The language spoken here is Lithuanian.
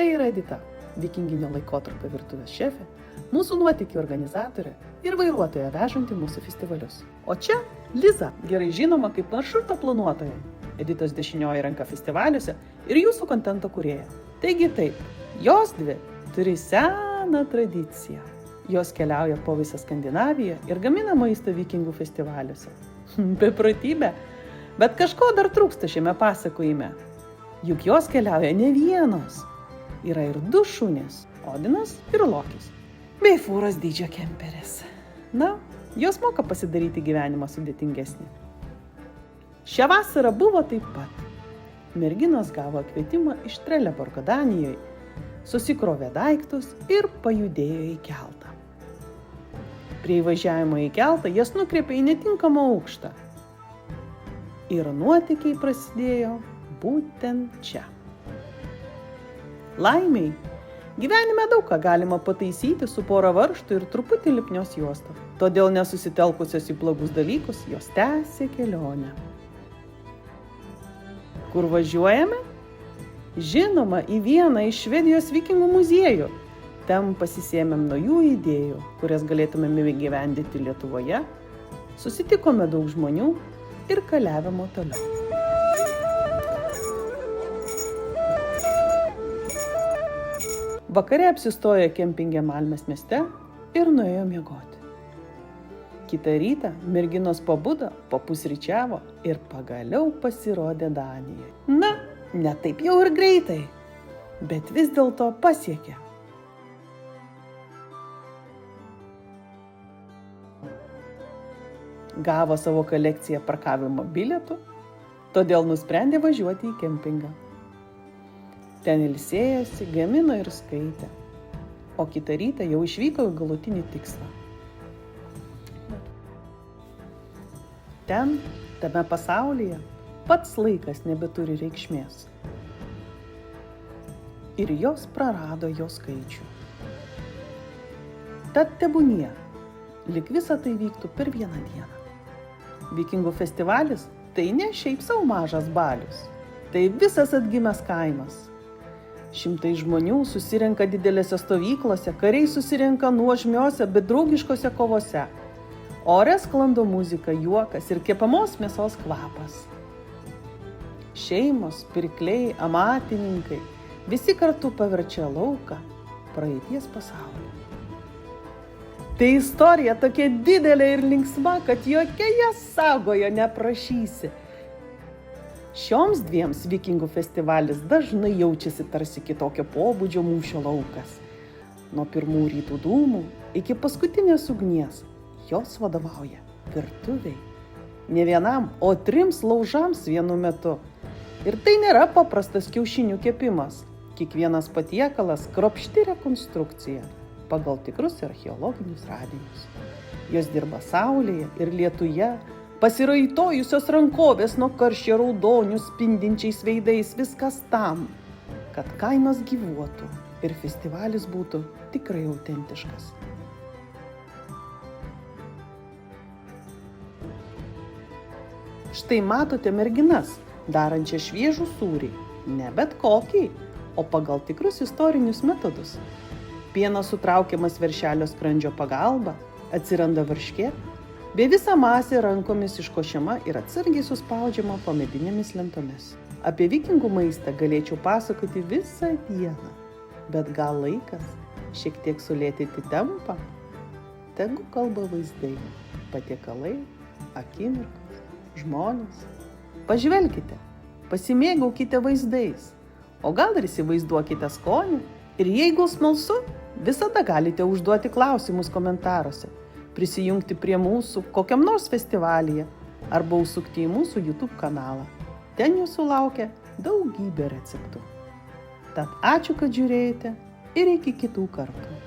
Tai yra Edita, vikinginio laikotarpio virtuvės šefė, mūsų nuotykių organizatorė ir vairuotoja vežanti mūsų festivalius. O čia Liza, gerai žinoma kaip maršruto planuotoja, Editos dešinioji ranka festivaliuose ir jūsų kontento kūrėja. Taigi taip, jos dvi turi seną tradiciją. Jos keliauja po visą Skandinaviją ir gamina maistą vikingų festivaliuose. Beprotybė, bet kažko dar trūksta šiame pasakojime. Juk jos keliauja ne vienos. Yra ir 2 šunės, Odinas ir Lokis, bei fūros dydžio kemperis. Na, jos moka pasidaryti gyvenimą sudėtingesnį. Šią vasarą buvo taip pat. Merginos gavo kvietimą iš Trelleborgo Danijoje, susikrovė daiktus ir pajudėjo į keltą. Prie įvažiavimo į keltą jas nukreipė į netinkamą aukštą. Ir nuotykiai prasidėjo būtent čia. Laimiai, gyvenime daug ką galima pataisyti su pora varžtų ir truputį lipnios juostos. Todėl nesusitelkusios į blogus dalykus, jos tęsė kelionę. Kur važiuojame? Žinoma, į vieną iš Švedijos vikingų muziejų. Ten pasisėmėm naujų idėjų, kurias galėtumėme įgyvendinti Lietuvoje. Susitikome daug žmonių ir keliavimo toliau. Vakare apsistojo kempinge Malmės mieste ir nuėjo miegoti. Kitą rytą merginos pabudo, papusryčiavo ir pagaliau pasirodė Danijoje. Na, ne taip jau ir greitai, bet vis dėlto pasiekė. Gavo savo kolekciją parkavimo bilietų, todėl nusprendė važiuoti į kempingą. Ten ilsėjosi, gamino ir skaitė, o kitą rytą jau išvyko į galutinį tikslą. Ten, tame pasaulyje, pats laikas nebeturi reikšmės. Ir jos prarado jo skaičių. Tad tebūnie, lyg visa tai vyktų per vieną dieną. Vikingų festivalis tai ne šiaip sau mažas balius, tai visas atgimęs kaimas. Šimtai žmonių susirenka didelėse stovyklose, kariai susirenka nuožmiose, bet draugiškose kovose. Ore sklando muzika, juokas ir kepamos mėsos kvapas. Šeimos, pirkliai, amatininkai, visi kartu paverčia lauką praeities pasaulį. Tai istorija tokia didelė ir linksma, kad jokioje sagoje neprašysi. Šioms dviems vikingų festivalis dažnai jaučiasi tarsi kitokio pobūdžio mūšio laukas. Nuo pirmų rytų dūmų iki paskutinės ugnies jos vadovauja virtuviai. Ne vienam, o 3 laužams vienu metu. Ir tai nėra paprastas kiaušinių kepimas. Kiekvienas patiekalas kruopšti rekonstrukcija pagal tikrus archeologinius radinius. Jos dirba saulėje ir lietuje, pasiraitojusios rankovės nuo karščio raudonių spindinčiais veidais, viskas tam, kad kaimas gyvuotų ir festivalis būtų tikrai autentiškas. Štai matote merginas, darančią šviežų sūrį, ne bet kokį, o pagal tikrus istorinius metodus. Pienas sutraukiamas veršelio skrandžio pagalba, atsiranda varškė, bei visa masė rankomis iškošiama ir atsargiai suspaudžiama po medinėmis lentomis. Apie vikingų maistą galėčiau pasakoti visą dieną, bet gal laikas šiek tiek sulėtinti tempą? Tegu kalba vaizdai, patiekalai, akimirkos, žmonės. Pažvelkite, pasimėgaukite vaizdais, o gal ir įsivaizduokite skonį. Ir jeigu smalsu, visada galite užduoti klausimus komentaruose, prisijungti prie mūsų kokiam nors festivalyje arba užsukti į mūsų YouTube kanalą. Ten jūsų laukia daugybė receptų. Tad ačiū, kad žiūrėjote ir iki kitų kartų.